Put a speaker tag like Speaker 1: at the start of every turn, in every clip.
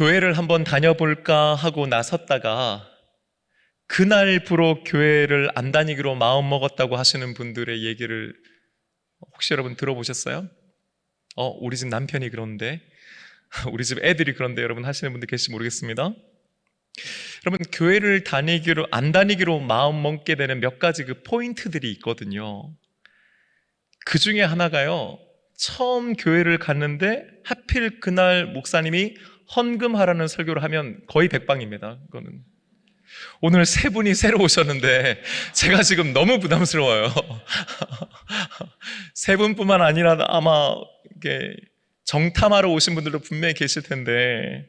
Speaker 1: 교회를 한번 다녀볼까 하고 나섰다가 그날부로 교회를 안 다니기로 마음먹었다고 하시는 분들의 얘기를 혹시 여러분 들어보셨어요? 우리 집 남편이 그런데, 우리 집 애들이 그런데, 여러분 하시는 분들 계실지 모르겠습니다. 여러분, 교회를 안 다니기로 마음먹게 되는 몇 가지 그 포인트들이 있거든요. 그 중에 하나가요, 처음 교회를 갔는데 하필 그날 목사님이 헌금하라는 설교를 하면 거의 백방입니다. 그거는. 오늘 세 분이 새로 오셨는데 제가 지금 너무 부담스러워요. 세 분뿐만 아니라 아마 이게 정탐하러 오신 분들도 분명히 계실 텐데,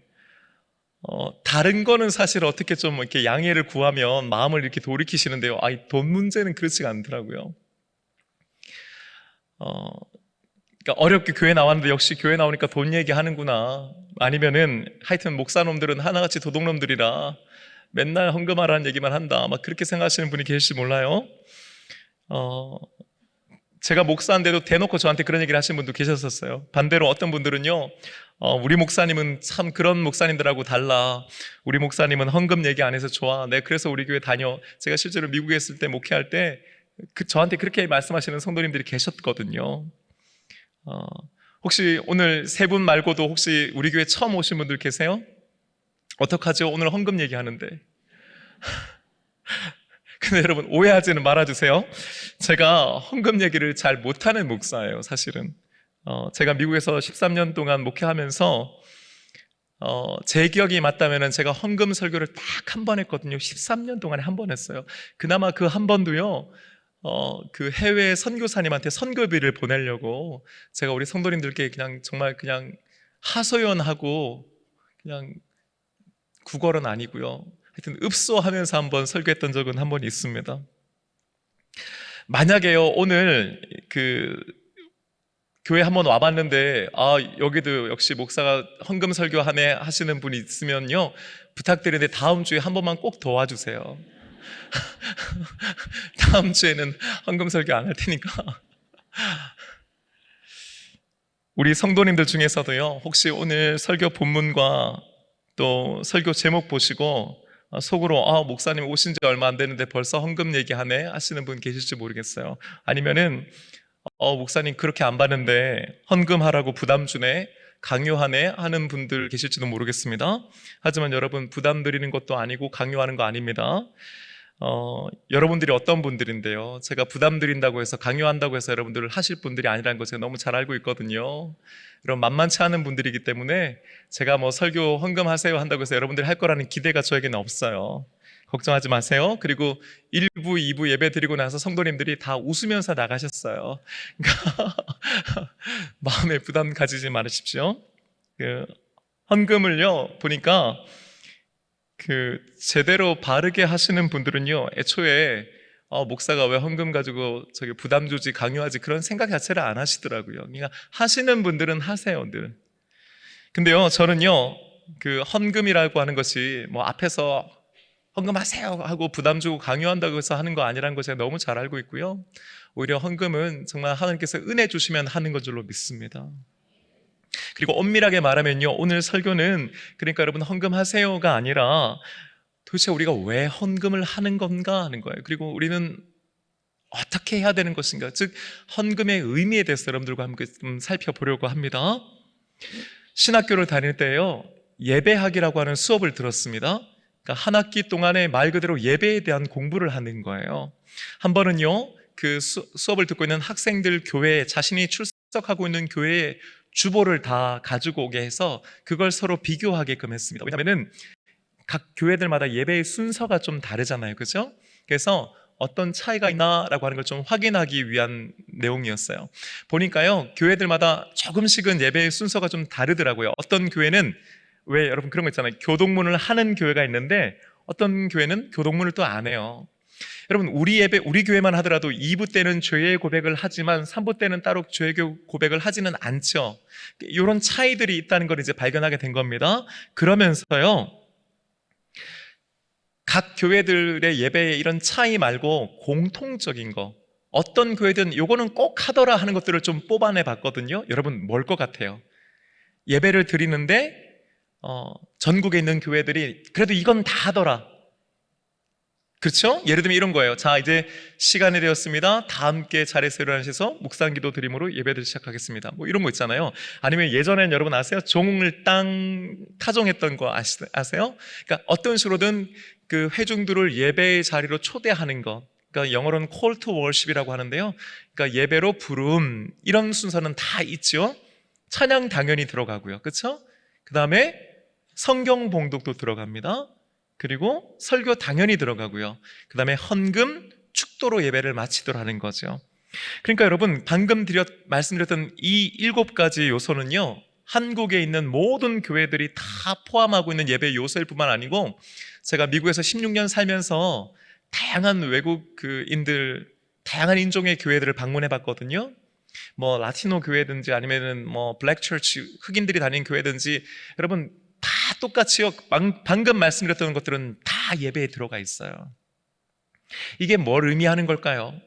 Speaker 1: 다른 거는 사실 어떻게 좀 이렇게 양해를 구하면 마음을 이렇게 돌이키시는데요. 돈 문제는 그렇지가 않더라고요. 그러니까 어렵게 교회 나왔는데 역시 교회 나오니까 돈 얘기하는구나. 아니면은 하여튼 목사놈들은 하나같이 도둑놈들이라 맨날 헌금하라는 얘기만 한다. 막 그렇게 생각하시는 분이 계실지 몰라요. 제가 목사인데도 대놓고 저한테 그런 얘기를 하시는 분도 계셨었어요. 반대로 어떤 분들은요, 우리 목사님은 참 그런 목사님들하고 달라. 우리 목사님은 헌금 얘기 안 해서 좋아. 네, 그래서 우리 교회 다녀. 제가 실제로 미국에 있을 때 목회할 때 저한테 그렇게 말씀하시는 성도님들이 계셨거든요. 혹시 오늘 세 분 말고도 혹시 우리 교회 처음 오신 분들 계세요? 어떡하죠? 오늘 헌금 얘기하는데. 근데 여러분 오해하지는 말아주세요. 제가 헌금 얘기를 잘 못하는 목사예요, 사실은. 제가 미국에서 13년 동안 목회하면서 제 기억이 맞다면 제가 헌금 설교를 딱 한 번 했거든요. 13년 동안에 한 번 했어요. 그나마 그 한 번도요, 그 해외 선교사님한테 선교비를 보내려고 제가 우리 성도님들께 그냥 정말 그냥 하소연하고, 그냥 구걸은 아니고요, 하여튼 읍소하면서 한번 설교했던 적은 한 번 있습니다. 만약에요, 오늘 그 교회 한번 와봤는데 여기도 역시 목사가 헌금 설교하네 하시는 분이 있으면요, 부탁드리는데 다음 주에 한 번만 꼭 더 와주세요. 다음 주에는 헌금 설교 안 할 테니까. 우리 성도님들 중에서도요, 혹시 오늘 설교 본문과 또 설교 제목 보시고 속으로 목사님 오신 지 얼마 안 되는데 벌써 헌금 얘기하네 하시는 분 계실지 모르겠어요. 아니면은 목사님 그렇게 안 받는데 헌금하라고 부담 주네, 강요하네 하는 분들 계실지도 모르겠습니다. 하지만 여러분, 부담 드리는 것도 아니고 강요하는 거 아닙니다. 여러분들이 어떤 분들인데요, 제가 부담 드린다고 해서 강요한다고 해서 여러분들을 하실 분들이 아니라는 거 제가 너무 잘 알고 있거든요. 여러분, 만만치 않은 분들이기 때문에 제가 뭐 설교 헌금하세요 한다고 해서 여러분들이 할 거라는 기대가 저에게는 없어요. 걱정하지 마세요. 그리고 1부, 2부 예배 드리고 나서 성도님들이 다 웃으면서 나가셨어요. 그러니까 마음에 부담 가지지 말으십시오. 그 헌금을요, 보니까 제대로 바르게 하시는 분들은요, 애초에 목사가 왜 헌금 가지고 저기 부담 주지, 강요하지, 그런 생각 자체를 안 하시더라고요. 그러니까 하시는 분들은 하세요, 늘. 근데요, 저는요, 그 헌금이라고 하는 것이 뭐 앞에서 헌금하세요 하고 부담 주고 강요한다고 해서 하는 거 아니라는 거 제가 너무 잘 알고 있고요. 오히려 헌금은 정말 하나님께서 은혜 주시면 하는 것 줄로 믿습니다. 그리고 엄밀하게 말하면요, 오늘 설교는 그러니까 여러분 헌금하세요가 아니라 도대체 우리가 왜 헌금을 하는 건가 하는 거예요. 그리고 우리는 어떻게 해야 되는 것인가, 즉 헌금의 의미에 대해서 여러분들과 함께 좀 살펴보려고 합니다. 신학교를 다닐 때요, 예배학이라고 하는 수업을 들었습니다. 그러니까 한 학기 동안에 말 그대로 예배에 대한 공부를 하는 거예요. 한 번은요, 그 수업을 듣고 있는 학생들 교회에, 자신이 출석하고 있는 교회에 주보를 다 가지고 오게 해서 그걸 서로 비교하게끔 했습니다. 왜냐하면 각 교회들마다 예배의 순서가 좀 다르잖아요, 그죠? 그래서 어떤 차이가 있나라고 하는 걸 좀 확인하기 위한 내용이었어요. 보니까요, 교회들마다 조금씩은 예배의 순서가 좀 다르더라고요. 어떤 교회는, 왜 여러분 그런 거 있잖아요, 교동문을 하는 교회가 있는데 어떤 교회는 교동문을 또 안 해요. 여러분, 우리 교회만 하더라도 2부 때는 죄의 고백을 하지만 3부 때는 따로 죄의 고백을 하지는 않죠. 이런 차이들이 있다는 걸 이제 발견하게 된 겁니다. 그러면서요, 각 교회들의 예배에 이런 차이 말고 공통적인 거, 어떤 교회든 요거는 꼭 하더라 하는 것들을 좀 뽑아내 봤거든요. 여러분, 뭘 것 같아요? 예배를 드리는데 전국에 있는 교회들이 그래도 이건 다 하더라. 그렇죠? 예를 들면 이런 거예요. 자, 이제 시간이 되었습니다. 다 함께 자리에서 일어나셔서 묵상기도 드림으로 예배를 시작하겠습니다. 뭐 이런 거 있잖아요. 아니면 예전엔 여러분 아세요? 종을 땅 타종했던 거 아세요? 그러니까 어떤 식으로든 그 회중들을 예배의 자리로 초대하는 것. 그러니까 영어로는 call to worship이라고 하는데요. 그러니까 예배로 부름, 이런 순서는 다 있죠. 찬양 당연히 들어가고요. 그렇죠? 그 다음에 성경 봉독도 들어갑니다. 그리고 설교 당연히 들어가고요. 그 다음에 헌금, 축도로 예배를 마치도록 하는 거죠. 그러니까 여러분, 방금 말씀드렸던 이 7가지 요소는요, 한국에 있는 모든 교회들이 다 포함하고 있는 예배 요소일 뿐만 아니고, 제가 미국에서 16년 살면서 다양한 외국인들, 다양한 인종의 교회들을 방문해 봤거든요. 뭐 라티노 교회든지 아니면은 뭐 블랙 처치, 흑인들이 다니는 교회든지, 여러분 다 똑같이요. 방금 말씀드렸던 것들은 다 예배에 들어가 있어요. 이게 뭘 의미하는 걸까요?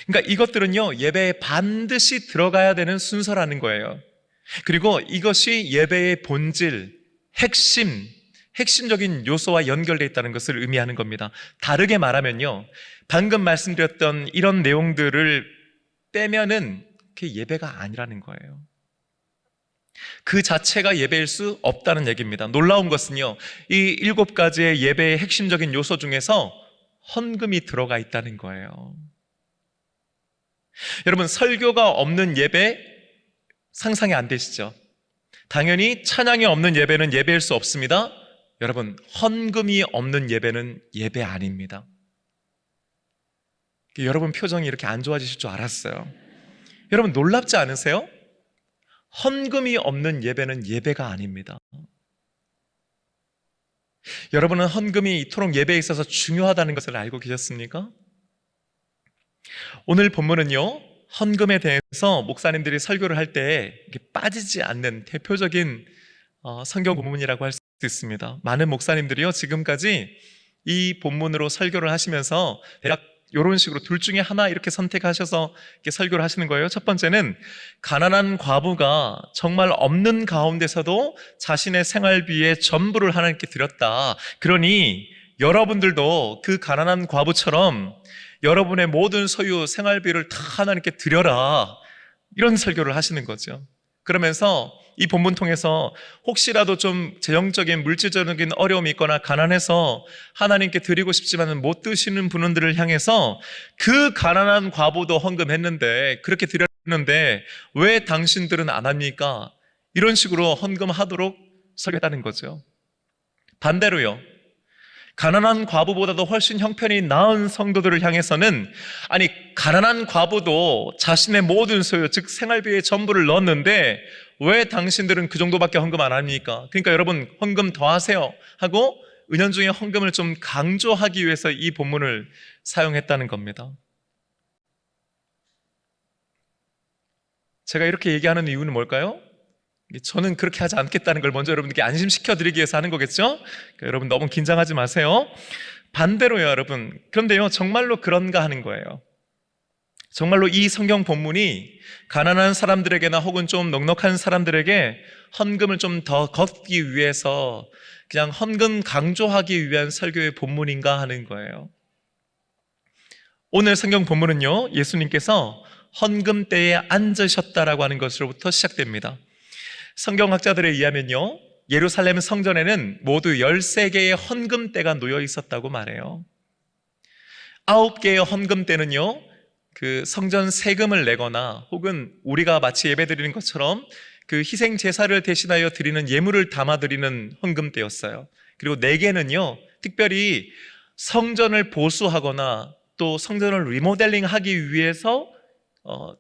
Speaker 1: 그러니까 이것들은요, 예배에 반드시 들어가야 되는 순서라는 거예요. 그리고 이것이 예배의 본질, 핵심적인 요소와 연결되어 있다는 것을 의미하는 겁니다. 다르게 말하면요, 방금 말씀드렸던 이런 내용들을 빼면은 그게 예배가 아니라는 거예요. 그 자체가 예배일 수 없다는 얘기입니다. 놀라운 것은요, 이 7가지의 예배의 핵심적인 요소 중에서 헌금이 들어가 있다는 거예요. 여러분, 설교가 없는 예배 상상이 안 되시죠? 당연히 찬양이 없는 예배는 예배일 수 없습니다. 여러분, 헌금이 없는 예배는 예배 아닙니다. 여러분 표정이 이렇게 안 좋아지실 줄 알았어요. 여러분 놀랍지 않으세요? 헌금이 없는 예배는 예배가 아닙니다. 여러분은 헌금이 이토록 예배에 있어서 중요하다는 것을 알고 계셨습니까? 오늘 본문은요, 헌금에 대해서 목사님들이 설교를 할 때 빠지지 않는 대표적인 성경 본문이라고 할 수 있습니다. 많은 목사님들이요, 지금까지 이 본문으로 설교를 하시면서 대략 이런 식으로 둘 중에 하나 이렇게 선택하셔서 이렇게 설교를 하시는 거예요. 첫 번째는 가난한 과부가 정말 없는 가운데서도 자신의 생활비의 전부를 하나님께 드렸다. 그러니 여러분들도 그 가난한 과부처럼 여러분의 모든 소유, 생활비를 다 하나님께 드려라. 이런 설교를 하시는 거죠. 그러면서 이 본문 통해서 혹시라도 좀 재정적인 물질적인 어려움이 있거나 가난해서 하나님께 드리고 싶지만 못 드시는 분들을 향해서 그 가난한 과부도 헌금했는데, 그렇게 드렸는데 왜 당신들은 안 합니까? 이런 식으로 헌금하도록 설교했다는 거죠. 반대로요, 가난한 과부보다도 훨씬 형편이 나은 성도들을 향해서는, 아니 가난한 과부도 자신의 모든 소유, 즉 생활비의 전부를 넣었는데 왜 당신들은 그 정도밖에 헌금 안 합니까? 그러니까 여러분 헌금 더 하세요 하고 은연중에 헌금을 좀 강조하기 위해서 이 본문을 사용했다는 겁니다. 제가 이렇게 얘기하는 이유는 뭘까요? 저는 그렇게 하지 않겠다는 걸 먼저 여러분들께 안심시켜드리기 위해서 하는 거겠죠? 그러니까 여러분 너무 긴장하지 마세요. 반대로요, 여러분. 그런데요, 정말로 그런가 하는 거예요. 정말로 이 성경 본문이 가난한 사람들에게나 혹은 좀 넉넉한 사람들에게 헌금을 좀 더 걷기 위해서 그냥 헌금 강조하기 위한 설교의 본문인가 하는 거예요. 오늘 성경 본문은요, 예수님께서 헌금대에 앉으셨다라고 하는 것으로부터 시작됩니다. 성경학자들에 의하면요, 예루살렘 성전에는 모두 13개의 헌금대가 놓여 있었다고 말해요. 9개의 헌금대는요, 그 성전 세금을 내거나 혹은 우리가 마치 예배드리는 것처럼 그 희생 제사를 대신하여 드리는 예물을 담아드리는 헌금대였어요. 그리고 4개는요, 특별히 성전을 보수하거나 또 성전을 리모델링하기 위해서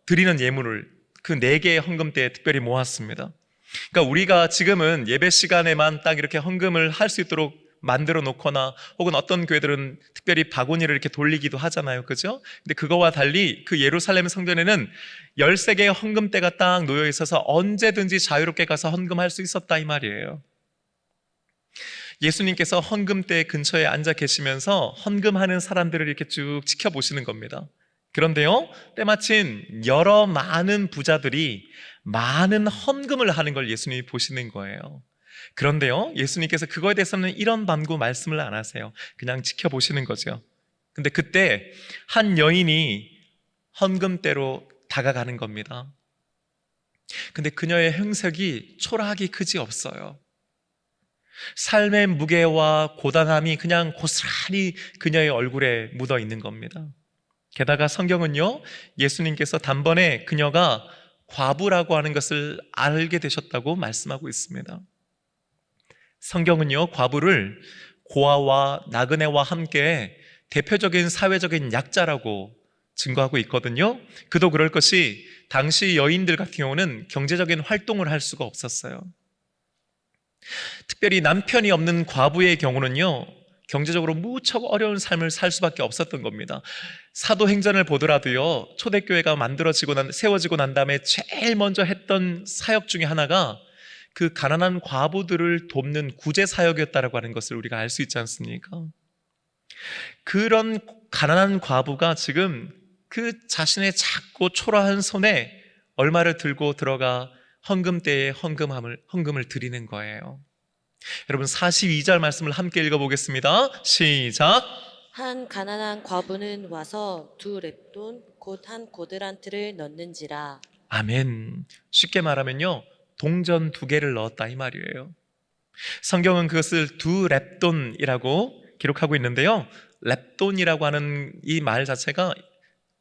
Speaker 1: 드리는 예물을 그 4개의 헌금대에 특별히 모았습니다. 그러니까 우리가 지금은 예배 시간에만 딱 이렇게 헌금을 할 수 있도록 만들어 놓거나 혹은 어떤 교회들은 특별히 바구니를 이렇게 돌리기도 하잖아요. 그죠? 근데 그거와 달리 그 예루살렘 성전에는 13개의 헌금대가 딱 놓여 있어서 언제든지 자유롭게 가서 헌금할 수 있었다 이 말이에요. 예수님께서 헌금대 근처에 앉아 계시면서 헌금하는 사람들을 이렇게 쭉 지켜보시는 겁니다. 그런데요, 때마침 많은 부자들이 많은 헌금을 하는 걸 예수님이 보시는 거예요. 그런데요, 예수님께서 그거에 대해서는 이런 반구 말씀을 안 하세요. 그냥 지켜보시는 거죠. 근데 그때 한 여인이 헌금대로 다가가는 겁니다. 근데 그녀의 형색이 초라하기 그지 없어요. 삶의 무게와 고단함이 그냥 고스란히 그녀의 얼굴에 묻어 있는 겁니다. 게다가 성경은요, 예수님께서 단번에 그녀가 과부라고 하는 것을 알게 되셨다고 말씀하고 있습니다. 성경은요, 과부를 고아와 나그네와 함께 대표적인 사회적인 약자라고 증거하고 있거든요. 그도 그럴 것이 당시 여인들 같은 경우는 경제적인 활동을 할 수가 없었어요. 특별히 남편이 없는 과부의 경우는요, 경제적으로 무척 어려운 삶을 살 수밖에 없었던 겁니다. 사도행전을 보더라도요, 초대교회가 세워지고 난 다음에 제일 먼저 했던 사역 중에 하나가 그 가난한 과부들을 돕는 구제 사역이었다라고 하는 것을 우리가 알 수 있지 않습니까? 그런 가난한 과부가 지금 그 자신의 작고 초라한 손에 얼마를 들고 들어가 헌금대에 헌금을 드리는 거예요. 여러분 42절 말씀을 함께 읽어보겠습니다. 시작.
Speaker 2: 한 가난한 과부는 와서 두 렙돈 곧 한 고드란트를 넣는지라.
Speaker 1: 아멘. 쉽게 말하면요, 동전 2개를 넣었다 이 말이에요. 성경은 그것을 두 렙돈이라고 기록하고 있는데요, 렙돈이라고 하는 이 말 자체가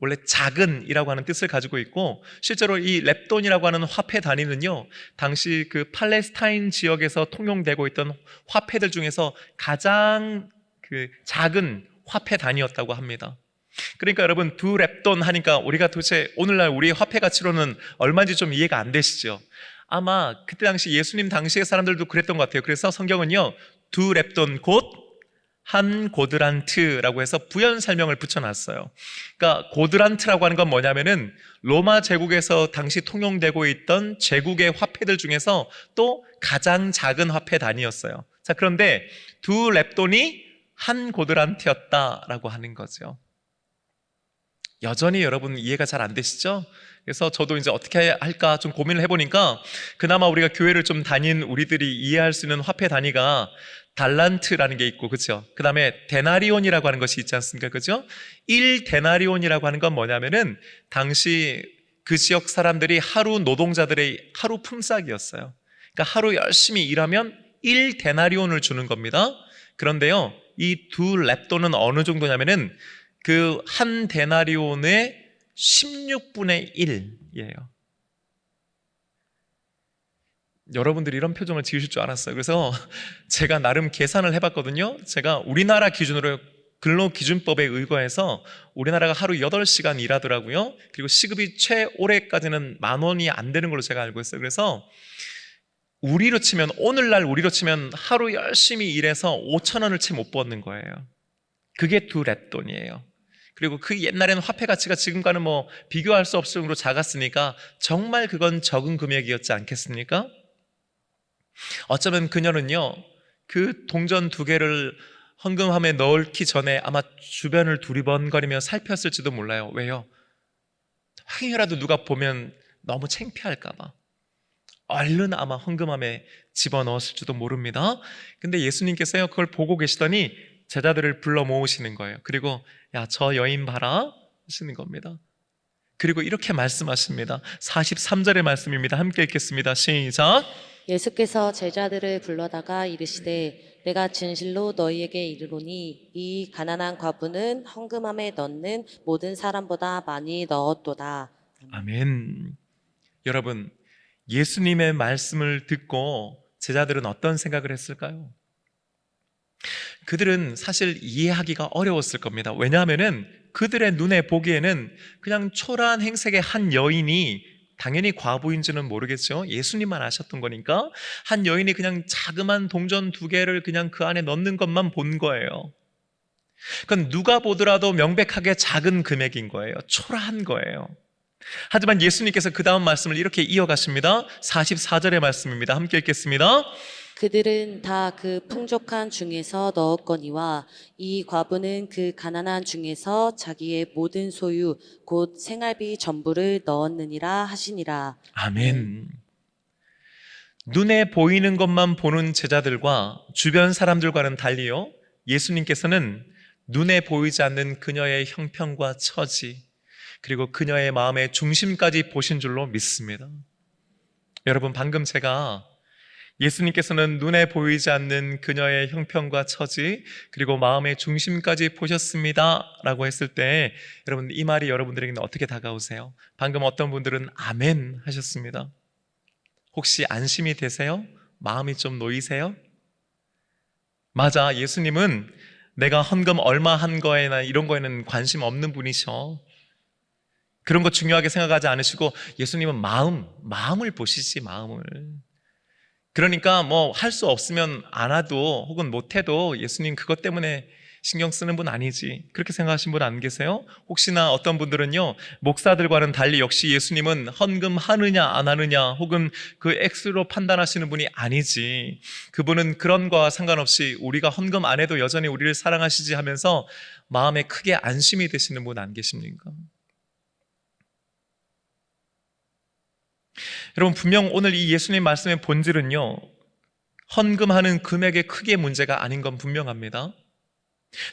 Speaker 1: 원래 작은이라고 하는 뜻을 가지고 있고, 실제로 이 렙돈이라고 하는 화폐 단위는요, 당시 그 팔레스타인 지역에서 통용되고 있던 화폐들 중에서 가장 그 작은 화폐 단위였다고 합니다. 그러니까 여러분, 두 렙돈 하니까 우리가 도대체 오늘날 우리의 화폐 가치로는 얼마인지 좀 이해가 안 되시죠? 아마 그때 당시 예수님 당시의 사람들도 그랬던 것 같아요. 그래서 성경은요, 두 렙돈 곧 한 고드란트라고 해서 부연 설명을 붙여놨어요. 그러니까 고드란트라고 하는 건 뭐냐면은 로마 제국에서 당시 통용되고 있던 제국의 화폐들 중에서 또 가장 작은 화폐 단위였어요. 자, 그런데 두 렙돈이 한 고드란트였다라고 하는 거죠. 여전히 여러분 이해가 잘 안 되시죠? 그래서 저도 이제 어떻게 할까 좀 고민을 해보니까 그나마 우리가 교회를 좀 다닌 우리들이 이해할 수 있는 화폐 단위가 달란트라는 게 있고, 그렇죠? 그 다음에 데나리온이라고 하는 것이 있지 않습니까? 그렇죠? 1데나리온이라고 하는 건 뭐냐면은 당시 그 지역 사람들이 하루 노동자들의 하루 품삯이었어요. 그러니까 하루 열심히 일하면 1데나리온을 주는 겁니다. 그런데요, 이 두 렙돈은 어느 정도냐면은 그 한 데나리온의 16분의 1이에요. 여러분들이 이런 표정을 지으실 줄 알았어요. 그래서 제가 나름 계산을 해봤거든요. 제가 우리나라 기준으로 근로기준법에 의거해서 우리나라가 하루 8시간 일하더라고요. 그리고 시급이 최오래까지는 10,000원이 안 되는 걸로 제가 알고 있어요. 그래서 오늘날 우리로 치면 하루 열심히 일해서 5,000원을 채 못 버는 거예요. 그게 두 렙돈이에요. 그리고 그 옛날에는 화폐 가치가 지금과는 뭐 비교할 수 없을 정도로 작았으니까 정말 그건 적은 금액이었지 않겠습니까? 어쩌면 그녀는요, 그 동전 2개를 헌금함에 넣기 전에 아마 주변을 두리번거리며 살폈을지도 몰라요. 왜요? 혹여라도 누가 보면 너무 창피할까봐 얼른 아마 헌금함에 집어넣었을지도 모릅니다. 근데 예수님께서요, 그걸 보고 계시더니 제자들을 불러 모으시는 거예요. 그리고 야, 저 여인 봐라 하시는 겁니다. 그리고 이렇게 말씀하십니다. 43절의 말씀입니다. 함께 읽겠습니다. 시작.
Speaker 2: 예수께서 제자들을 불러다가 이르시되 내가 진실로 너희에게 이르노니 이 가난한 과부는 헌금함에 넣는 모든 사람보다 많이 넣었도다.
Speaker 1: 아멘. 여러분, 예수님의 말씀을 듣고 제자들은 어떤 생각을 했을까요? 그들은 사실 이해하기가 어려웠을 겁니다. 왜냐하면은 그들의 눈에 보기에는 그냥 초라한 행색의 한 여인이, 당연히 과부인지는 모르겠죠. 예수님만 아셨던 거니까 한 여인이 그냥 자그만 동전 2개를 그냥 그 안에 넣는 것만 본 거예요. 그건 누가 보더라도 명백하게 작은 금액인 거예요. 초라한 거예요. 하지만 예수님께서 그 다음 말씀을 이렇게 이어가십니다. 44절의 말씀입니다. 함께 읽겠습니다.
Speaker 2: 그들은 다 그 풍족한 중에서 넣었거니와 이 과부는 그 가난한 중에서 자기의 모든 소유 곧 생활비 전부를 넣었느니라 하시니라.
Speaker 1: 아멘. 눈에 보이는 것만 보는 제자들과 주변 사람들과는 달리요, 예수님께서는 눈에 보이지 않는 그녀의 형편과 처지, 그리고 그녀의 마음의 중심까지 보신 줄로 믿습니다. 여러분, 방금 제가 예수님께서는 눈에 보이지 않는 그녀의 형편과 처지, 그리고 마음의 중심까지 보셨습니다 라고 했을 때, 여러분, 이 말이 여러분들에게는 어떻게 다가오세요? 방금 어떤 분들은 아멘 하셨습니다. 혹시 안심이 되세요? 마음이 좀 놓이세요? 맞아, 예수님은 내가 헌금 얼마 한 거에나 이런 거에는 관심 없는 분이셔. 그런 거 중요하게 생각하지 않으시고 예수님은 마음을 보시지, 마음을. 그러니까 뭐 할 수 없으면 안 와도 혹은 못 해도 예수님 그것 때문에 신경 쓰는 분 아니지, 그렇게 생각하신 분 안 계세요? 혹시나 어떤 분들은요, 목사들과는 달리 역시 예수님은 헌금하느냐 안 하느냐 혹은 그 액수로 판단하시는 분이 아니지, 그분은 그런 거와 상관없이 우리가 헌금 안 해도 여전히 우리를 사랑하시지 하면서 마음에 크게 안심이 되시는 분 안 계십니까? 여러분, 분명 오늘 이 예수님 말씀의 본질은요, 헌금하는 금액의 크기의 문제가 아닌 건 분명합니다.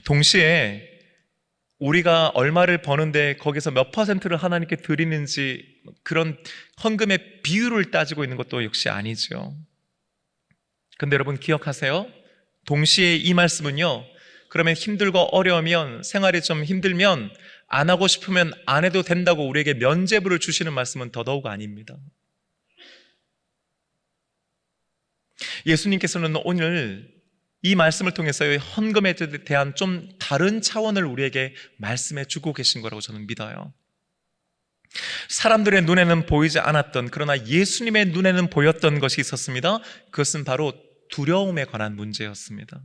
Speaker 1: 동시에 우리가 얼마를 버는데 거기서 몇 퍼센트를 하나님께 드리는지, 그런 헌금의 비율을 따지고 있는 것도 역시 아니죠. 근데 여러분 기억하세요? 동시에 이 말씀은요, 그러면 힘들고 어려우면, 생활이 좀 힘들면 안 하고 싶으면 안 해도 된다고 우리에게 면죄부를 주시는 말씀은 더더욱 아닙니다. 예수님께서는 오늘 이 말씀을 통해서 헌금에 대한 좀 다른 차원을 우리에게 말씀해 주고 계신 거라고 저는 믿어요. 사람들의 눈에는 보이지 않았던, 그러나 예수님의 눈에는 보였던 것이 있었습니다. 그것은 바로 두려움에 관한 문제였습니다.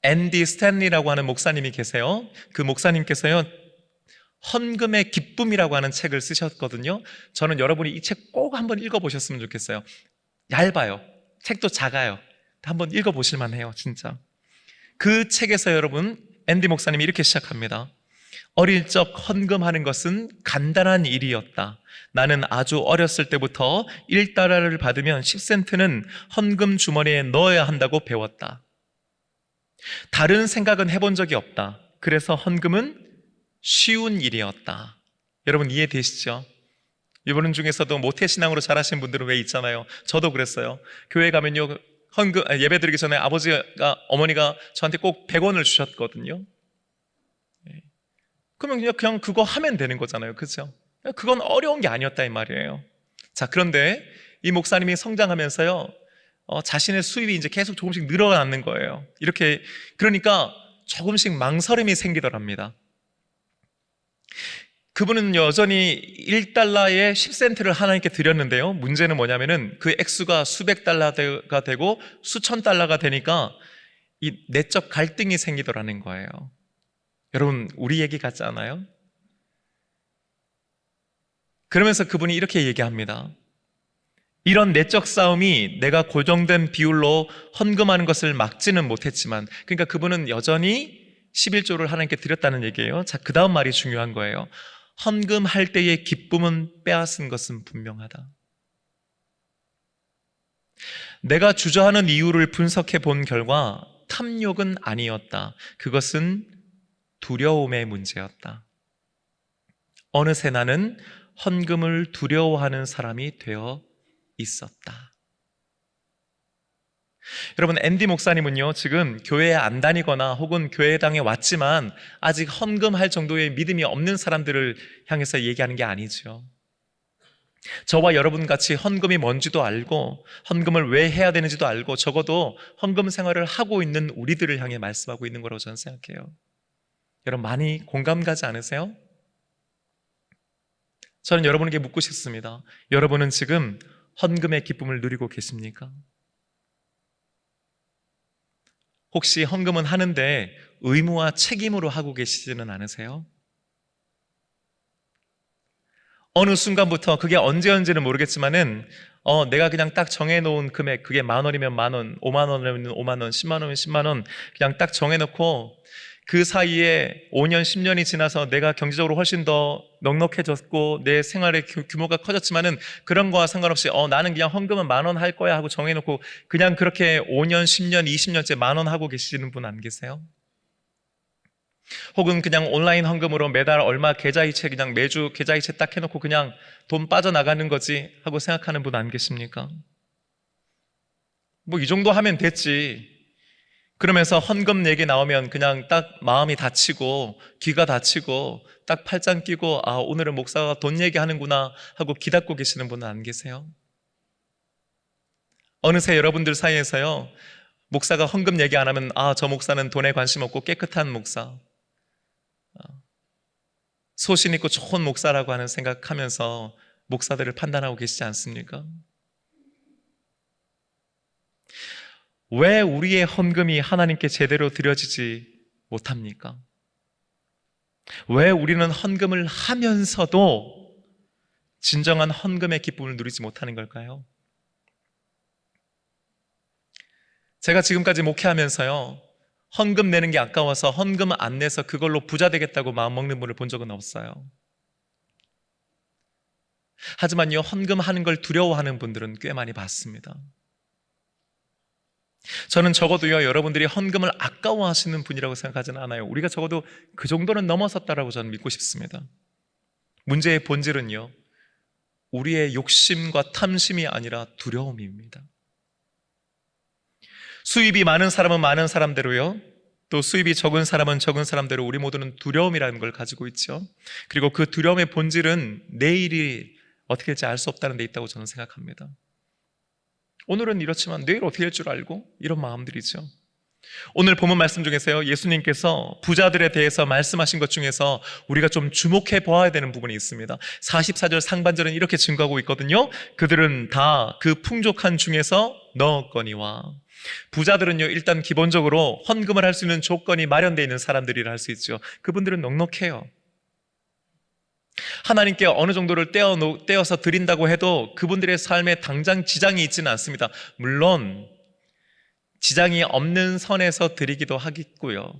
Speaker 1: 앤디 스탠리라고 하는 목사님이 계세요. 그 목사님께서요, 헌금의 기쁨이라고 하는 책을 쓰셨거든요. 저는 여러분이 이 책 꼭 한번 읽어보셨으면 좋겠어요. 얇아요. 책도 작아요. 한번 읽어보실 만해요, 진짜. 그 책에서 여러분, 앤디 목사님이 이렇게 시작합니다. 어릴 적 헌금하는 것은 간단한 일이었다. 나는 아주 어렸을 때부터 1달러를 받으면 10센트는 헌금 주머니에 넣어야 한다고 배웠다. 다른 생각은 해본 적이 없다. 그래서 헌금은 쉬운 일이었다. 여러분 이해되시죠? 이분 중에서도 모태신앙으로 자라신 분들은 왜 있잖아요. 저도 그랬어요. 교회 가면요, 헌금 예배 드리기 전에 어머니가 저한테 꼭 100원을 주셨거든요. 그러면 그냥 그거 하면 되는 거잖아요, 그렇죠? 그건 어려운 게 아니었다 이 말이에요. 자, 그런데 이 목사님이 성장하면서요, 자신의 수입이 이제 계속 조금씩 늘어나는 거예요. 이렇게, 그러니까 조금씩 망설임이 생기더랍니다. 그분은 여전히 1달러에 10센트를 하나님께 드렸는데요, 문제는 뭐냐면은 그 액수가 수백 달러가 되고 수천 달러가 되니까 이 내적 갈등이 생기더라는 거예요. 여러분, 우리 얘기 같지 않아요? 그러면서 그분이 이렇게 얘기합니다. 이런 내적 싸움이 내가 고정된 비율로 헌금하는 것을 막지는 못했지만, 그러니까 그분은 여전히 11조를 하나님께 드렸다는 얘기예요. 자, 그 다음 말이 중요한 거예요. 헌금할 때의 기쁨은 빼앗은 것은 분명하다. 내가 주저하는 이유를 분석해 본 결과 탐욕은 아니었다. 그것은 두려움의 문제였다. 어느새 나는 헌금을 두려워하는 사람이 되어 있었다. 여러분, 앤디 목사님은요, 지금 교회에 안 다니거나 혹은 교회당에 왔지만 아직 헌금할 정도의 믿음이 없는 사람들을 향해서 얘기하는 게 아니죠. 저와 여러분 같이 헌금이 뭔지도 알고 헌금을 왜 해야 되는지도 알고 적어도 헌금 생활을 하고 있는 우리들을 향해 말씀하고 있는 거라고 저는 생각해요. 여러분, 많이 공감 가지 않으세요? 저는 여러분에게 묻고 싶습니다. 여러분은 지금 헌금의 기쁨을 누리고 계십니까? 혹시 헌금은 하는데 의무와 책임으로 하고 계시지는 않으세요? 어느 순간부터, 그게 언제인지는 모르겠지만은 내가 그냥 딱 정해놓은 금액, 그게 10,000원이면 10,000원, 50,000원이면 50,000원, 100,000원이면 100,000원, 10만 원이면 10만 원, 그냥 딱 정해놓고 그 사이에 5년, 10년이 지나서 내가 경제적으로 훨씬 더 넉넉해졌고 내 생활의 규모가 커졌지만은 그런 거와 상관없이 나는 그냥 헌금은 10,000원 할 거야 하고 정해놓고 그냥 그렇게 5년, 10년, 20년째 10,000원 하고 계시는 분 안 계세요? 혹은 그냥 온라인 헌금으로 매달 얼마 계좌이체 그냥 매주 계좌이체 딱 해놓고 그냥 돈 빠져나가는 거지 하고 생각하는 분 안 계십니까? 뭐 이 정도 하면 됐지. 그러면서 헌금 얘기 나오면 그냥 딱 마음이 다치고 귀가 다치고 딱 팔짱 끼고 오늘은 목사가 돈 얘기하는구나 하고 기다리고 계시는 분은 안 계세요? 어느새 여러분들 사이에서요, 목사가 헌금 얘기 안 하면 저 목사는 돈에 관심 없고 깨끗한 목사, 소신 있고 좋은 목사라고 하는 생각하면서 목사들을 판단하고 계시지 않습니까? 왜 우리의 헌금이 하나님께 제대로 드려지지 못합니까? 왜 우리는 헌금을 하면서도 진정한 헌금의 기쁨을 누리지 못하는 걸까요? 제가 지금까지 목회하면서요, 헌금 내는 게 아까워서 헌금 안 내서 그걸로 부자 되겠다고 마음먹는 분을 본 적은 없어요. 하지만요, 헌금하는 걸 두려워하는 분들은 꽤 많이 봤습니다. 저는 적어도요, 여러분들이 헌금을 아까워하시는 분이라고 생각하지는 않아요. 우리가 적어도 그 정도는 넘어섰다라고 저는 믿고 싶습니다. 문제의 본질은요, 우리의 욕심과 탐심이 아니라 두려움입니다. 수입이 많은 사람은 많은 사람대로요, 또 수입이 적은 사람은 적은 사람대로 우리 모두는 두려움이라는 걸 가지고 있죠. 그리고 그 두려움의 본질은 내일이 어떻게 될지 알 수 없다는 데 있다고 저는 생각합니다. 오늘은 이렇지만 내일 어떻게 될 줄 알고, 이런 마음들이죠. 오늘 본문 말씀 중에서요, 예수님께서 부자들에 대해서 말씀하신 것 중에서 우리가 좀 주목해 보아야 되는 부분이 있습니다. 44절 상반절은 이렇게 증거하고 있거든요. 그들은 다 그 풍족한 중에서 넣었거니와. 부자들은요, 일단 기본적으로 헌금을 할 수 있는 조건이 마련되어 있는 사람들이라 할 수 있죠. 그분들은 넉넉해요. 하나님께 어느 정도를 떼어서 드린다고 해도 그분들의 삶에 당장 지장이 있지는 않습니다. 물론 지장이 없는 선에서 드리기도 하겠고요.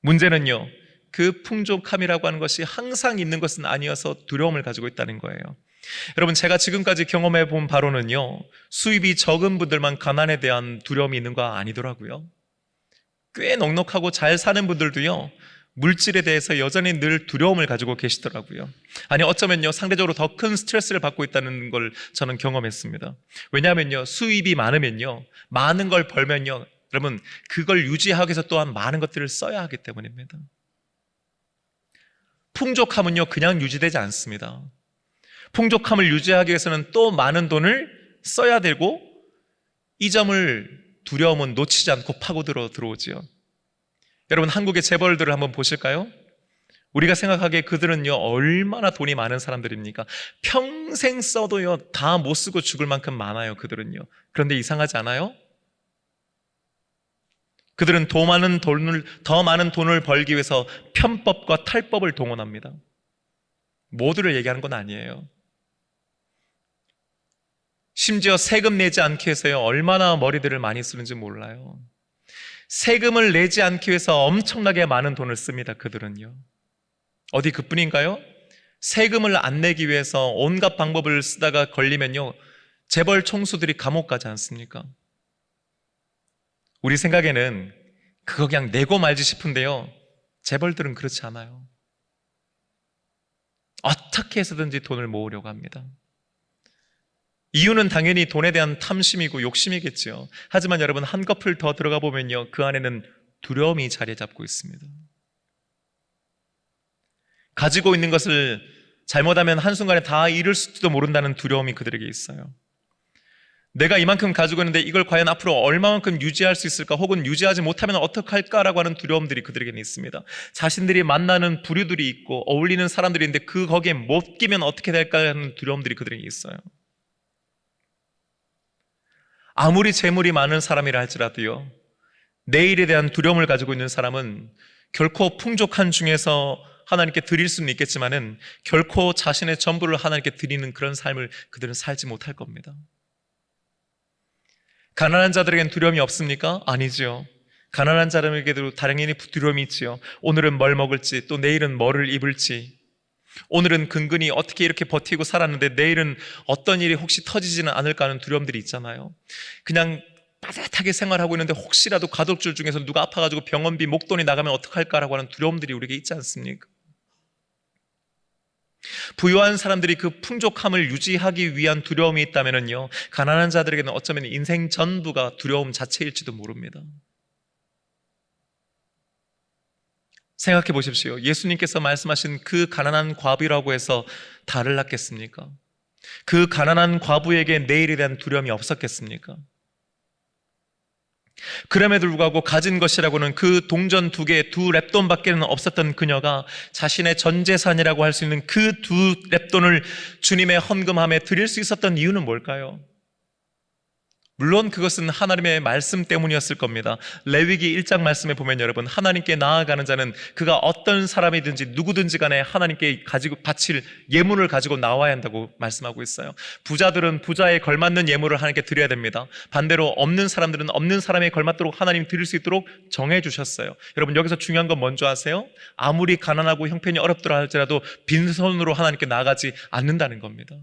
Speaker 1: 문제는요, 그 풍족함이라고 하는 것이 항상 있는 것은 아니어서 두려움을 가지고 있다는 거예요. 여러분, 제가 지금까지 경험해 본 바로는요, 수입이 적은 분들만 가난에 대한 두려움이 있는 거 아니더라고요. 꽤 넉넉하고 잘 사는 분들도요, 물질에 대해서 여전히 늘 두려움을 가지고 계시더라고요. 아니, 어쩌면요, 상대적으로 더 큰 스트레스를 받고 있다는 걸 저는 경험했습니다. 왜냐하면요, 수입이 많으면요, 많은 걸 벌면요, 여러분, 그걸 유지하기 위해서 또한 많은 것들을 써야 하기 때문입니다. 풍족함은요, 그냥 유지되지 않습니다. 풍족함을 유지하기 위해서는 또 많은 돈을 써야 되고, 이 점을 두려움은 놓치지 않고 파고들어 들어오지요. 여러분, 한국의 재벌들을 한번 보실까요? 우리가 생각하기에 그들은요, 얼마나 돈이 많은 사람들입니까? 평생 써도요, 다 못 쓰고 죽을 만큼 많아요, 그들은요. 그런데 이상하지 않아요? 그들은 더 많은 돈을 벌기 위해서 편법과 탈법을 동원합니다. 모두를 얘기하는 건 아니에요. 심지어 세금 내지 않기 위해서요, 얼마나 머리들을 많이 쓰는지 몰라요. 세금을 내지 않기 위해서 엄청나게 많은 돈을 씁니다, 그들은요. 어디 그뿐인가요? 세금을 안 내기 위해서 온갖 방법을 쓰다가 걸리면요, 재벌 총수들이 감옥 가지 않습니까? 우리 생각에는 그거 그냥 내고 말지 싶은데요, 재벌들은 그렇지 않아요. 어떻게 해서든지 돈을 모으려고 합니다. 이유는 당연히 돈에 대한 탐심이고 욕심이겠죠. 하지만 여러분, 한꺼풀 더 들어가 보면요, 그 안에는 두려움이 자리 잡고 있습니다. 가지고 있는 것을 잘못하면 한순간에 다 잃을 수도 모른다는 두려움이 그들에게 있어요. 내가 이만큼 가지고 있는데 이걸 과연 앞으로 얼마만큼 유지할 수 있을까, 혹은 유지하지 못하면 어떡할까라고 하는 두려움들이 그들에게는 있습니다. 자신들이 만나는 부류들이 있고 어울리는 사람들이 있는데 거기에 못 끼면 어떻게 될까 하는 두려움들이 그들에게 있어요. 아무리 재물이 많은 사람이라 할지라도요, 내일에 대한 두려움을 가지고 있는 사람은 결코 풍족한 중에서 하나님께 드릴 수는 있겠지만은 결코 자신의 전부를 하나님께 드리는 그런 삶을 그들은 살지 못할 겁니다. 가난한 자들에겐 두려움이 없습니까? 아니죠. 가난한 자들에게도 당연히 두려움이 있지요. 오늘은 뭘 먹을지, 또 내일은 뭐를 입을지, 오늘은 근근히 어떻게 이렇게 버티고 살았는데 내일은 어떤 일이 혹시 터지지는 않을까 하는 두려움들이 있잖아요. 그냥 따뜻하게 생활하고 있는데 혹시라도 가족들 중에서 누가 아파가지고 병원비 목돈이 나가면 어떡할까라고 하는 두려움들이 우리에게 있지 않습니까? 부유한 사람들이 그 풍족함을 유지하기 위한 두려움이 있다면요, 가난한 자들에게는 어쩌면 인생 전부가 두려움 자체일지도 모릅니다. 생각해 보십시오. 예수님께서 말씀하신 그 가난한 과부라고 해서 달을 낳겠습니까? 그 가난한 과부에게 내일에 대한 두려움이 없었겠습니까? 그럼에도 불구하고 가진 것이라고는 그 동전 2개, 2렙돈밖에는 없었던 그녀가 자신의 전 재산이라고 할 수 있는 그 2렙돈을 주님의 헌금함에 드릴 수 있었던 이유는 뭘까요? 물론 그것은 하나님의 말씀 때문이었을 겁니다. 레위기 1장 말씀에 보면 여러분, 하나님께 나아가는 자는 그가 어떤 사람이든지 누구든지 간에 하나님께 가지고 바칠 예물을 가지고 나와야 한다고 말씀하고 있어요. 부자들은 부자에 걸맞는 예물을 하나님께 드려야 됩니다. 반대로 없는 사람들은 없는 사람에 걸맞도록 하나님 드릴 수 있도록 정해 주셨어요. 여러분, 여기서 중요한 건 뭔지 아세요? 아무리 가난하고 형편이 어렵더라 할지라도 빈손으로 하나님께 나아가지 않는다는 겁니다.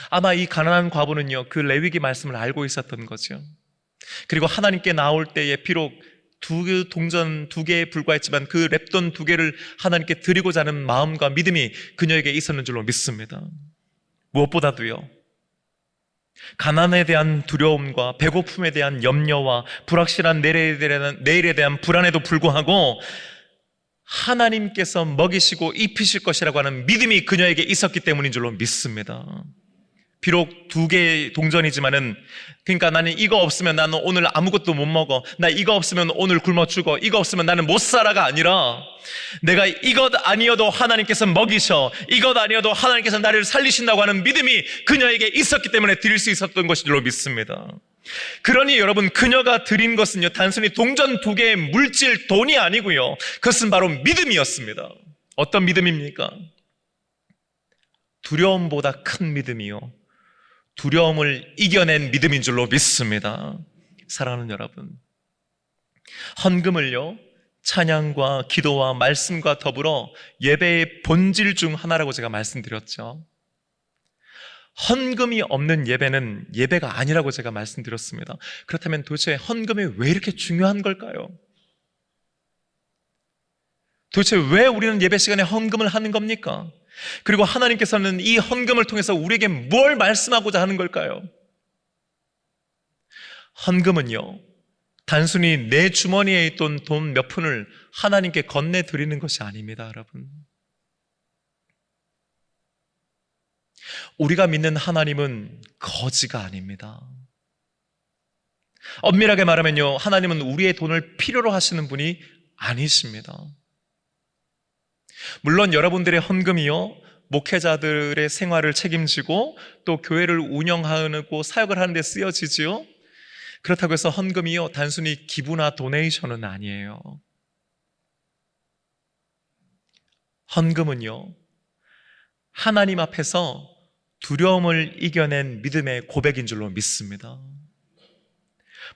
Speaker 1: 아마 이 가난한 과부는요, 그 레위기 말씀을 알고 있었던 거죠. 그리고 하나님께 나올 때에 비록 동전 2개에 불과했지만 그 렙돈 2개를 하나님께 드리고자 하는 마음과 믿음이 그녀에게 있었는 줄로 믿습니다. 무엇보다도요, 가난에 대한 두려움과 배고픔에 대한 염려와 불확실한 내일에 대한 불안에도 불구하고 하나님께서 먹이시고 입히실 것이라고 하는 믿음이 그녀에게 있었기 때문인 줄로 믿습니다. 비록 2개의 동전이지만은, 그러니까 나는 이거 없으면 나는 오늘 아무것도 못 먹어, 나 이거 없으면 오늘 굶어 죽어, 이거 없으면 나는 못 살아가 아니라, 내가 이것 아니어도 하나님께서 먹이셔, 이것 아니어도 하나님께서 나를 살리신다고 하는 믿음이 그녀에게 있었기 때문에 드릴 수 있었던 것인 줄로 믿습니다. 그러니 여러분, 그녀가 드린 것은요, 단순히 동전 2개의 물질, 돈이 아니고요, 그것은 바로 믿음이었습니다. 어떤 믿음입니까? 두려움보다 큰 믿음이요, 두려움을 이겨낸 믿음인 줄로 믿습니다. 사랑하는 여러분, 헌금을요, 찬양과 기도와 말씀과 더불어 예배의 본질 중 하나라고 제가 말씀드렸죠. 헌금이 없는 예배는 예배가 아니라고 제가 말씀드렸습니다. 그렇다면 도대체 헌금이 왜 이렇게 중요한 걸까요? 도대체 왜 우리는 예배 시간에 헌금을 하는 겁니까? 그리고 하나님께서는 이 헌금을 통해서 우리에게 뭘 말씀하고자 하는 걸까요? 헌금은요, 단순히 내 주머니에 있던 돈 몇 푼을 하나님께 건네드리는 것이 아닙니다, 여러분. 우리가 믿는 하나님은 거지가 아닙니다. 엄밀하게 말하면요, 하나님은 우리의 돈을 필요로 하시는 분이 아니십니다. 물론 여러분들의 헌금이요, 목회자들의 생활을 책임지고 또 교회를 운영하고 사역을 하는 데 쓰여지지요. 그렇다고 해서 헌금이요, 단순히 기부나 도네이션은 아니에요. 헌금은요, 하나님 앞에서 두려움을 이겨낸 믿음의 고백인 줄로 믿습니다.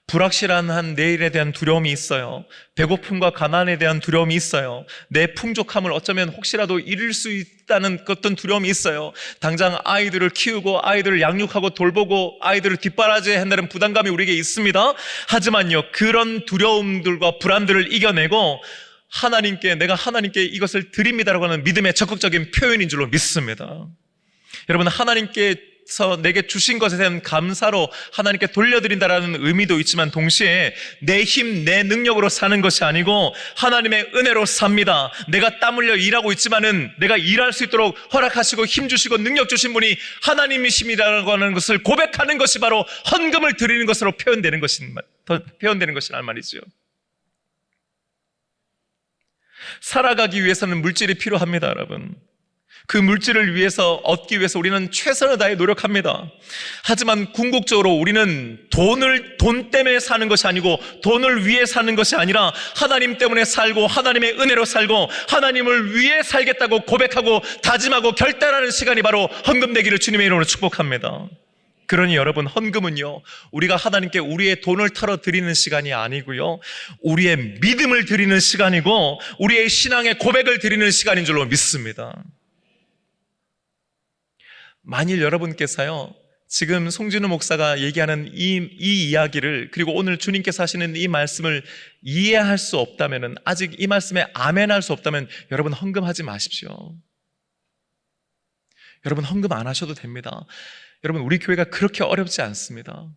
Speaker 1: 불확실한 한 내일에 대한 두려움이 있어요. 배고픔과 가난에 대한 두려움이 있어요. 내 풍족함을 어쩌면 혹시라도 잃을 수 있다는 어떤 두려움이 있어요. 당장 아이들을 키우고 아이들을 양육하고 돌보고 아이들을 뒷바라지해야 한다는 부담감이 우리에게 있습니다. 하지만요, 그런 두려움들과 불안들을 이겨내고 내가 하나님께 이것을 드립니다라고 하는 믿음의 적극적인 표현인 줄로 믿습니다. 여러분, 하나님께서 내게 주신 것에 대한 감사로 하나님께 돌려드린다라는 의미도 있지만, 동시에 내 힘, 내 능력으로 사는 것이 아니고 하나님의 은혜로 삽니다. 내가 땀 흘려 일하고 있지만은 내가 일할 수 있도록 허락하시고 힘 주시고 능력 주신 분이 하나님이십니다라고 하는 것을 고백하는 것이 바로 헌금을 드리는 것으로 표현되는 것이란 말이죠. 살아가기 위해서는 물질이 필요합니다, 여러분. 그 물질을 얻기 위해서 우리는 최선을 다해 노력합니다. 하지만 궁극적으로 우리는 돈 때문에 사는 것이 아니고, 돈을 위해 사는 것이 아니라 하나님 때문에 살고 하나님의 은혜로 살고 하나님을 위해 살겠다고 고백하고 다짐하고 결단하는 시간이 바로 헌금 되기를 주님의 이름으로 축복합니다. 그러니 여러분, 헌금은요, 우리가 하나님께 우리의 돈을 털어 드리는 시간이 아니고요, 우리의 믿음을 드리는 시간이고 우리의 신앙의 고백을 드리는 시간인 줄로 믿습니다. 만일 여러분께서요, 지금 송진우 목사가 얘기하는 이 이야기를, 그리고 오늘 주님께서 하시는 이 말씀을 이해할 수 없다면, 아직 이 말씀에 아멘할 수 없다면 여러분, 헌금하지 마십시오. 여러분, 헌금 안 하셔도 됩니다. 여러분, 우리 교회가 그렇게 어렵지 않습니다.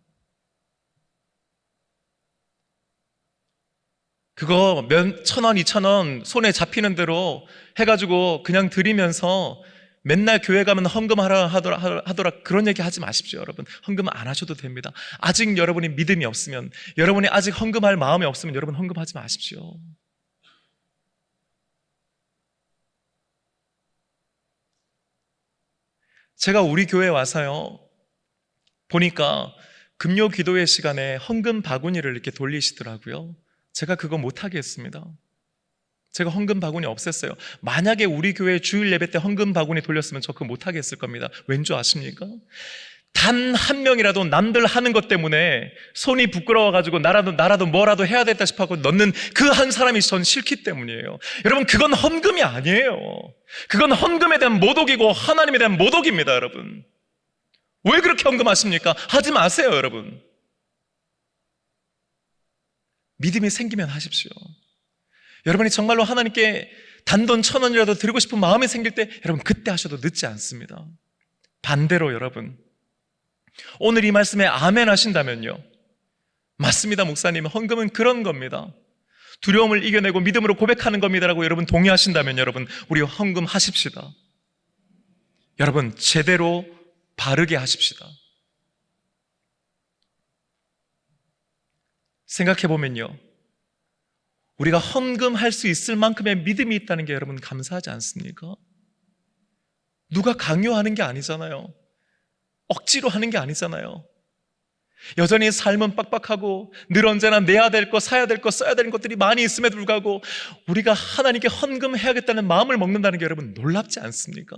Speaker 1: 그거 천 원, 2,000원 손에 잡히는 대로 해가지고 그냥 드리면서 맨날 교회 가면 헌금하라 하더라 그런 얘기 하지 마십시오. 여러분, 헌금 안 하셔도 됩니다. 아직 여러분이 믿음이 없으면, 여러분이 아직 헌금할 마음이 없으면 여러분, 헌금하지 마십시오. 제가 우리 교회에 와서요, 보니까 금요 기도회 시간에 헌금 바구니를 이렇게 돌리시더라고요. 제가 그거 못하게 했습니다. 제가 헌금 바구니 없앴어요. 만약에 우리 교회 주일 예배 때 헌금 바구니 돌렸으면 저 그거 못하게 했을 겁니다. 왠 줄 아십니까? 단 한 명이라도 남들 하는 것 때문에 손이 부끄러워가지고 나라도 뭐라도 해야 됐다 싶어서 넣는 그 한 사람이 전 싫기 때문이에요. 여러분, 그건 헌금이 아니에요. 그건 헌금에 대한 모독이고 하나님에 대한 모독입니다. 여러분, 왜 그렇게 헌금하십니까? 하지 마세요. 여러분, 믿음이 생기면 하십시오. 여러분이 정말로 하나님께 단돈 1,000원이라도 드리고 싶은 마음이 생길 때 여러분, 그때 하셔도 늦지 않습니다. 반대로 여러분, 오늘 이 말씀에 아멘 하신다면요, 맞습니다 목사님, 헌금은 그런 겁니다, 두려움을 이겨내고 믿음으로 고백하는 겁니다라고 여러분 동의하신다면 여러분, 우리 헌금 하십시다. 여러분, 제대로 바르게 하십시다. 생각해보면요, 우리가 헌금할 수 있을 만큼의 믿음이 있다는 게 여러분 감사하지 않습니까? 누가 강요하는 게 아니잖아요. 억지로 하는 게 아니잖아요. 여전히 삶은 빡빡하고 늘 언제나 내야 될 것, 사야 될 것, 써야 되는 것들이 많이 있음에도 불구하고 우리가 하나님께 헌금해야겠다는 마음을 먹는다는 게 여러분 놀랍지 않습니까?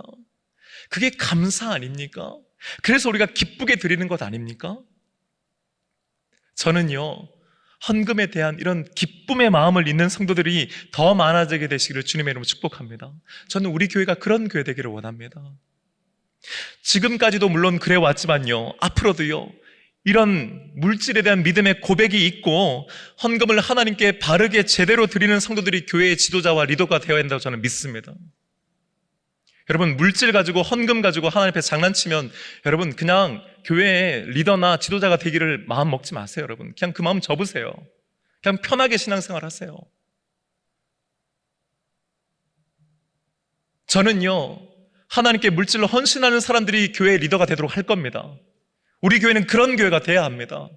Speaker 1: 그게 감사 아닙니까? 그래서 우리가 기쁘게 드리는 것 아닙니까? 저는요, 헌금에 대한 이런 기쁨의 마음을 잇는 성도들이 더 많아지게 되시기를 주님의 이름으로 축복합니다. 저는 우리 교회가 그런 교회 되기를 원합니다. 지금까지도 물론 그래 왔지만요, 앞으로도요, 이런 물질에 대한 믿음의 고백이 있고 헌금을 하나님께 바르게 제대로 드리는 성도들이 교회의 지도자와 리더가 되어야 한다고 저는 믿습니다. 여러분, 물질 가지고 헌금 가지고 하나님 앞에 장난치면 여러분, 그냥 교회의 리더나 지도자가 되기를 마음 먹지 마세요. 여러분, 그냥 그 마음 접으세요. 그냥 편하게 신앙생활 하세요. 저는요, 하나님께 물질로 헌신하는 사람들이 교회의 리더가 되도록 할 겁니다. 우리 교회는 그런 교회가 돼야 합니다.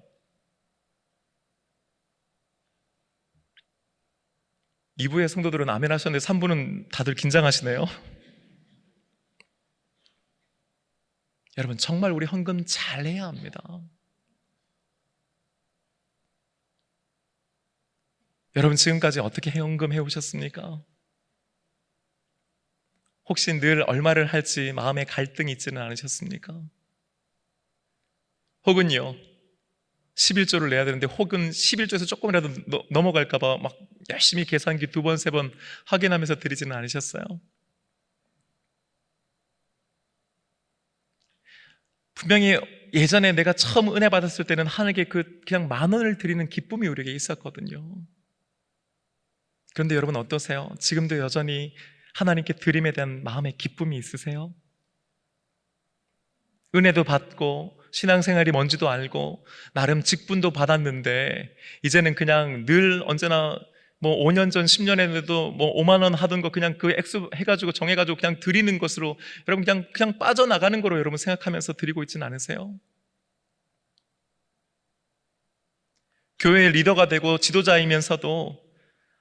Speaker 1: 이 부의 성도들은 아멘 하셨는데 3부는 다들 긴장하시네요. 여러분, 정말 우리 헌금 잘해야 합니다. 여러분, 지금까지 어떻게 헌금해 오셨습니까? 혹시 늘 얼마를 할지 마음에 갈등이 있지는 않으셨습니까? 혹은요, 11조를 내야 되는데 혹은 11조에서 조금이라도 넘어갈까 봐 막 열심히 계산기 2번, 3번 확인하면서 드리지는 않으셨어요? 분명히 예전에 내가 처음 은혜 받았을 때는 하나님께 그냥 10,000원을 드리는 기쁨이 우리에게 있었거든요. 그런데 여러분 어떠세요? 지금도 여전히 하나님께 드림에 대한 마음의 기쁨이 있으세요? 은혜도 받고 신앙생활이 뭔지도 알고 나름 직분도 받았는데 이제는 그냥 늘 언제나 뭐 5년 전 10년에도 뭐 5만 원 하던 거 그냥 그 액수 해가지고 정해가지고 그냥 드리는 것으로 여러분 그냥 빠져나가는 거로 여러분 생각하면서 드리고 있지는 않으세요? 교회의 리더가 되고 지도자이면서도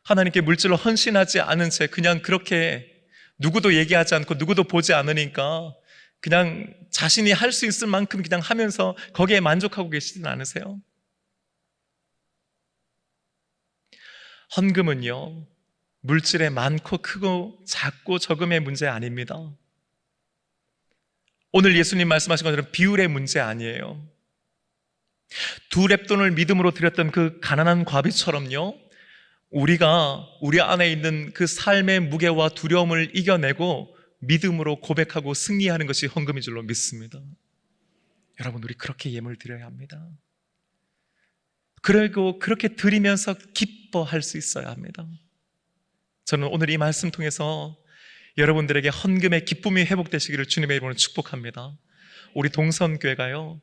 Speaker 1: 하나님께 물질로 헌신하지 않은 채 그냥 그렇게 누구도 얘기하지 않고 누구도 보지 않으니까 그냥 자신이 할 수 있을 만큼 그냥 하면서 거기에 만족하고 계시진 않으세요? 헌금은요, 물질의 많고 크고 작고 적음의 문제 아닙니다. 오늘 예수님 말씀하신 것처럼 비율의 문제 아니에요. 두 렙돈을 믿음으로 드렸던 그 가난한 과비처럼요, 우리가 우리 안에 있는 그 삶의 무게와 두려움을 이겨내고 믿음으로 고백하고 승리하는 것이 헌금인 줄로 믿습니다. 여러분, 우리 그렇게 예물 드려야 합니다. 그리고 그렇게 드리면서 기뻐할 수 있어야 합니다. 저는 오늘 이 말씀 통해서 여러분들에게 헌금의 기쁨이 회복되시기를 주님의 이름으로 축복합니다. 우리 동선교회가요,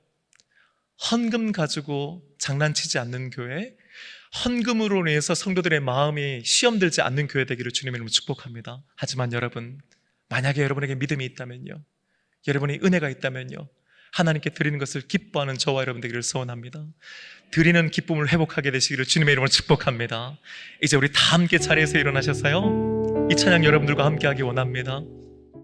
Speaker 1: 헌금 가지고 장난치지 않는 교회, 헌금으로 인해서 성도들의 마음이 시험 들지 않는 교회 되기를 주님의 이름으로 축복합니다. 하지만 여러분, 만약에 여러분에게 믿음이 있다면요, 여러분이 은혜가 있다면요, 하나님께 드리는 것을 기뻐하는 저와 여러분 되기를 소원합니다. 드리는 기쁨을 회복하게 되시기를 주님의 이름으로 축복합니다. 이제 우리 다 함께 자리에서 일어나셔서요, 이 찬양 여러분들과 함께 하기 원합니다.